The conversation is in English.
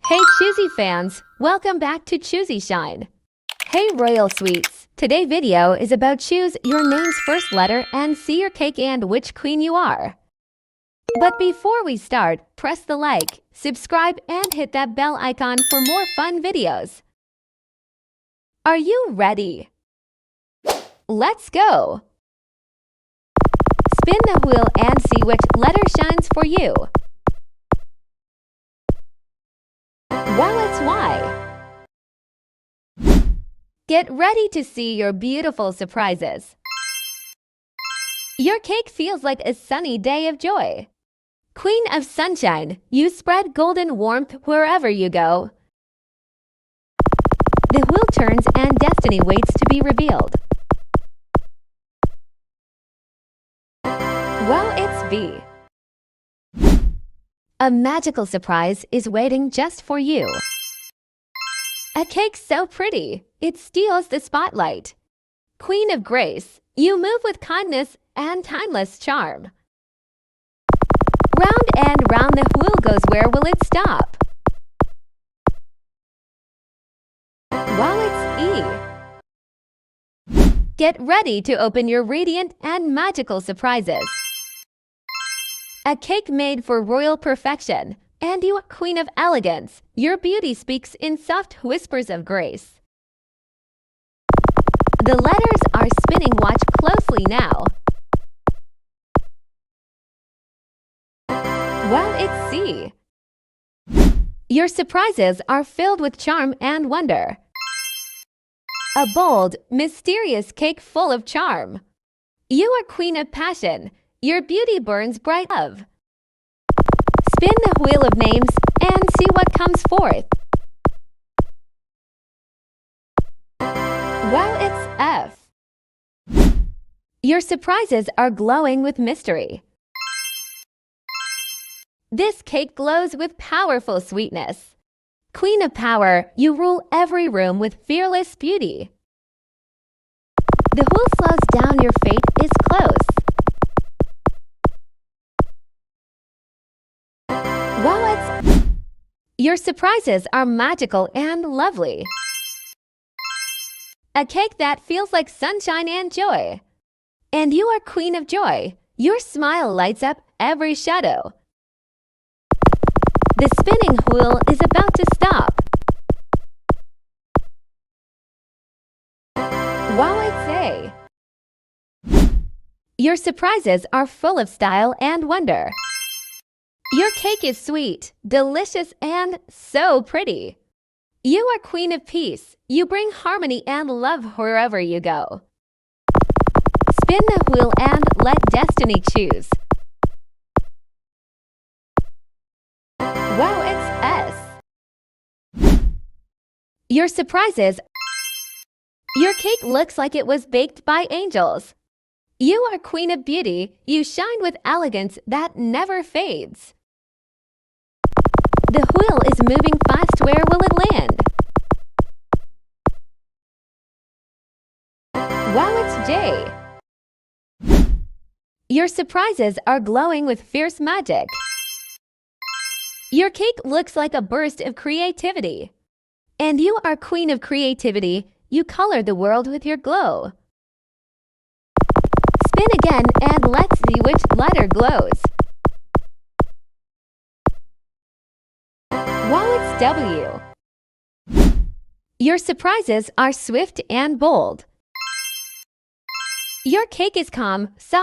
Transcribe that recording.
Hey Choosy fans, welcome back to Choosy Shine. Hey Royal Sweets, today's video is about choose your name's first letter and see your cake and which queen you are. But before we start, press the like, subscribe and hit that bell icon for more fun videos. Are you ready? Let's go! Spin the wheel and see which letter shines for you. Well, it's Y. Get ready to see your beautiful surprises. Your cake feels like a sunny day of joy. Queen of Sunshine, you spread golden warmth wherever you go. The wheel turns and destiny waits to be revealed. Well, it's V. A magical surprise is waiting just for you. A cake so pretty, it steals the spotlight. Queen of Grace, you move with kindness and timeless charm. Round and round the wheel goes, where will it stop? Well, it's E. Get ready to open your radiant and magical surprises. A cake made for royal perfection, and you are queen of elegance. Your beauty speaks in soft whispers of grace. The letters are spinning, watch closely now. Well, it's C. Your surprises are filled with charm and wonder. A bold, mysterious cake full of charm. You are queen of passion. Your beauty burns bright love. Spin the wheel of names and see what comes forth. Well, it's F. Your surprises are glowing with mystery. This cake glows with powerful sweetness. Queen of power, you rule every room with fearless beauty. The wheel slows down, your fate is close. Well, it's... Your surprises are magical and lovely. A cake that feels like sunshine and joy. And you are queen of joy. Your smile lights up every shadow. The spinning wheel is about to stop. Well, it's A. Your surprises are full of style and wonder. Your cake is sweet, delicious, and so pretty. You are queen of peace. You bring harmony and love wherever you go. Spin the wheel and let destiny choose. Well, it's S. Your surprises. Your cake looks like it was baked by angels. You are queen of beauty. You shine with elegance that never fades. The wheel is moving fast, where will it land? Well, it's J. Your surprises are glowing with fierce magic. Your cake looks like a burst of creativity. And you are queen of creativity. You color the world with your glow. Spin again and let's see which letter glows. Well, it's W. Your surprises are swift and bold. Your cake is calm, soft.